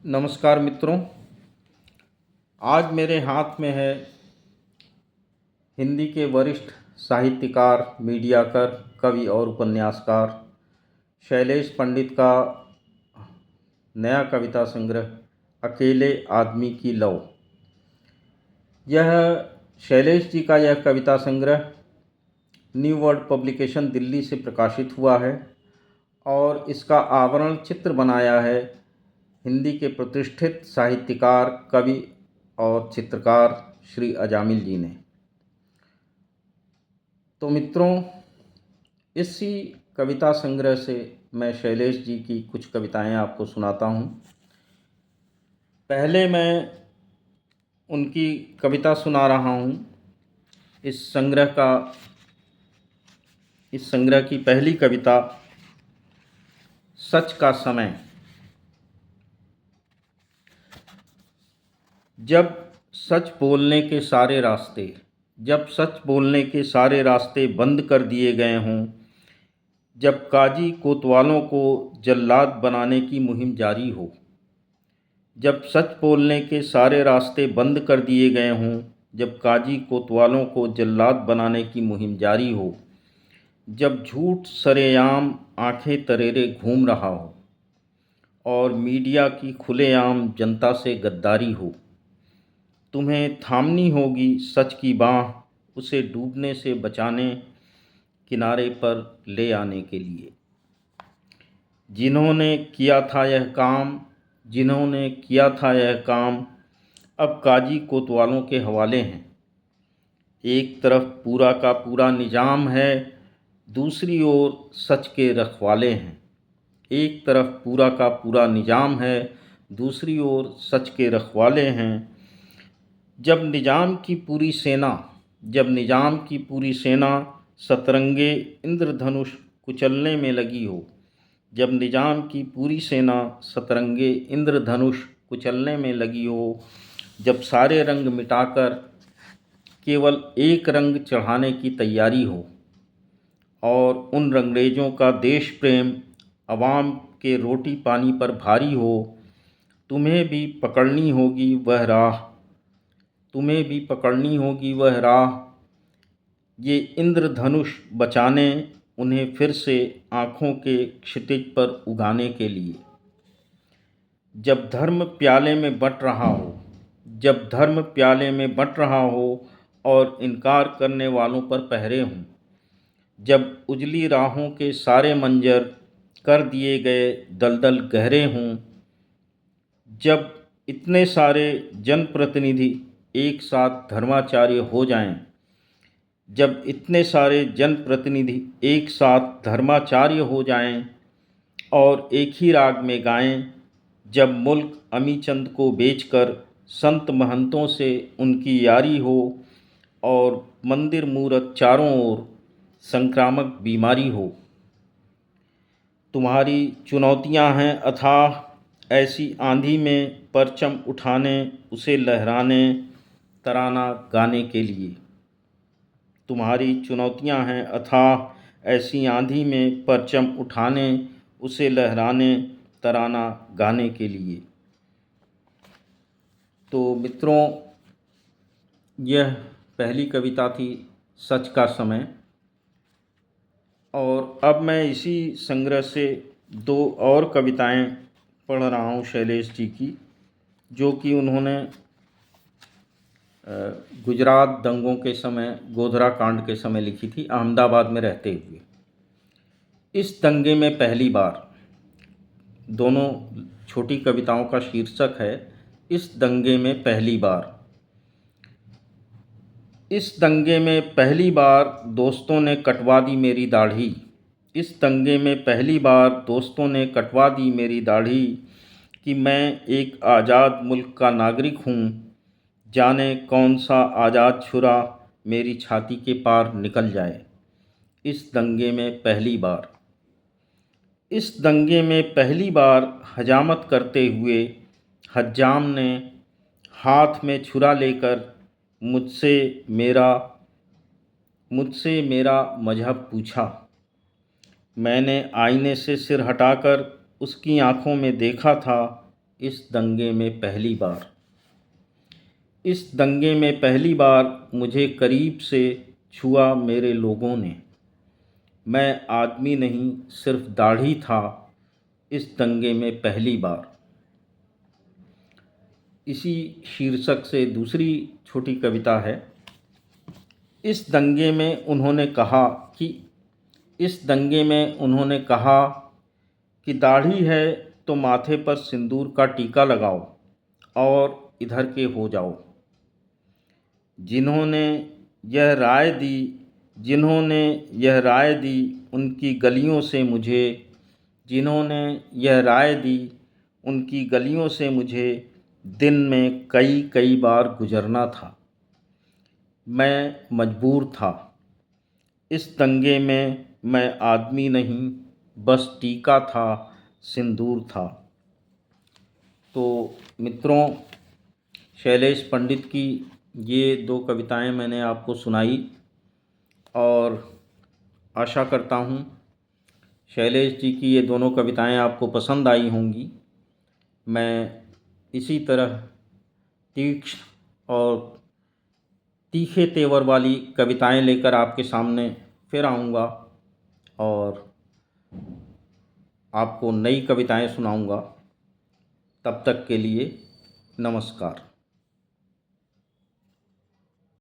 नमस्कार मित्रों। आज मेरे हाथ में है हिंदी के वरिष्ठ साहित्यकार, मीडियाकर, कवि और उपन्यासकार शैलेश पंडित का नया कविता संग्रह अकेले आदमी की लौ। यह शैलेश जी का यह कविता संग्रह न्यू वर्ल्ड पब्लिकेशन दिल्ली से प्रकाशित हुआ है और इसका आवरण चित्र बनाया है हिंदी के प्रतिष्ठित साहित्यकार, कवि और चित्रकार श्री अजामिल जी ने। तो मित्रों, इसी कविता संग्रह से मैं शैलेश जी की कुछ कविताएं आपको सुनाता हूं। पहले मैं उनकी कविता सुना रहा हूं। इस संग्रह की पहली कविता सच का समय। जब सच बोलने के सारे रास्ते बंद कर दिए गए हों, जब काजी कोतवालों को जल्लाद बनाने की मुहिम जारी हो, जब सच बोलने के सारे रास्ते बंद कर दिए गए हों, जब काजी कोतवालों को जल्लाद बनाने की मुहिम जारी हो, जब झूठ सरेआम आंखें तरेरे घूम रहा हो और मीडिया की खुलेआम जनता से गद्दारी हो, तुम्हें थामनी होगी सच की बाह, उसे डूबने से बचाने, किनारे पर ले आने के लिए। जिन्होंने किया था यह काम अब काजी कोतवालों के हवाले हैं। एक तरफ पूरा का पूरा निजाम है, दूसरी ओर सच के रखवाले हैं। एक तरफ पूरा का पूरा निजाम है, दूसरी ओर सच के रखवाले हैं। जब निजाम की पूरी सेना सतरंगे इंद्रधनुष कुचलने में लगी हो, जब निजाम की पूरी सेना सतरंगे इंद्रधनुष कुचलने में लगी हो, जब सारे रंग मिटाकर केवल एक रंग चढ़ाने की तैयारी हो और उन रंगरेजों का देश प्रेम अवाम के रोटी पानी पर भारी हो, तुम्हें भी पकड़नी होगी वह राह, ये इंद्रधनुष बचाने, उन्हें फिर से आँखों के क्षितिज पर उगाने के लिए। जब धर्म प्याले बंट रहा हो और इनकार करने वालों पर पहरे हों, जब उजली राहों के सारे मंजर कर दिए गए दलदल गहरे हों, जब इतने सारे जनप्रतिनिधि एक साथ धर्माचार्य हो जाएं और एक ही राग में गाएं, जब मुल्क अमीचंद को बेचकर संत महंतों से उनकी यारी हो और मंदिर मूरत चारों ओर संक्रामक बीमारी हो। तुम्हारी चुनौतियां हैं अथाह, ऐसी आंधी में परचम उठाने, उसे लहराने, तराना गाने के लिए। तुम्हारी चुनौतियां हैं अथाह, ऐसी आंधी में परचम उठाने, उसे लहराने, तराना गाने के लिए। तो मित्रों, यह पहली कविता थी सच का समय। और अब मैं इसी संग्रह से दो और कविताएं पढ़ रहा हूं शैलेश जी की, जो कि उन्होंने गुजरात दंगों के समय, गोधरा कांड के समय लिखी थी, अहमदाबाद में रहते हुए। इस दंगे में पहली बार, दोनों छोटी कविताओं का शीर्षक है इस दंगे में पहली बार। इस दंगे में पहली बार दोस्तों ने कटवा दी मेरी दाढ़ी। इस दंगे में पहली बार दोस्तों ने कटवा दी मेरी दाढ़ी, कि मैं एक आज़ाद मुल्क का नागरिक हूँ, जाने कौन सा आज़ाद छुरा मेरी छाती के पार निकल जाए। इस दंगे में पहली बार हजामत करते हुए हज्जाम ने हाथ में छुरा लेकर मुझसे मेरा मजहब पूछा। मैंने आईने से सिर हटाकर उसकी आंखों में देखा था, इस दंगे में पहली बार। इस दंगे में पहली बार मुझे करीब से छुआ मेरे लोगों ने। मैं आदमी नहीं सिर्फ दाढ़ी था इस दंगे में पहली बार। इसी शीर्षक से दूसरी छोटी कविता है। इस दंगे में उन्होंने कहा कि दाढ़ी है तो माथे पर सिंदूर का टीका लगाओ और इधर के हो जाओ। जिन्होंने यह राय दी उनकी गलियों से मुझे दिन में कई बार गुजरना था। मैं मजबूर था। इस दंगे में मैं आदमी नहीं बस टीका था, सिंदूर था। तो मित्रों, शैलेश पंडित की ये 2 कविताएं मैंने आपको सुनाई और आशा करता हूँ शैलेश जी की ये दोनों कविताएं आपको पसंद आई होंगी। मैं इसी तरह तीक्ष्ण और तीखे तेवर वाली कविताएं लेकर आपके सामने फिर आऊँगा और आपको नई कविताएं सुनाऊँगा। तब तक के लिए नमस्कार।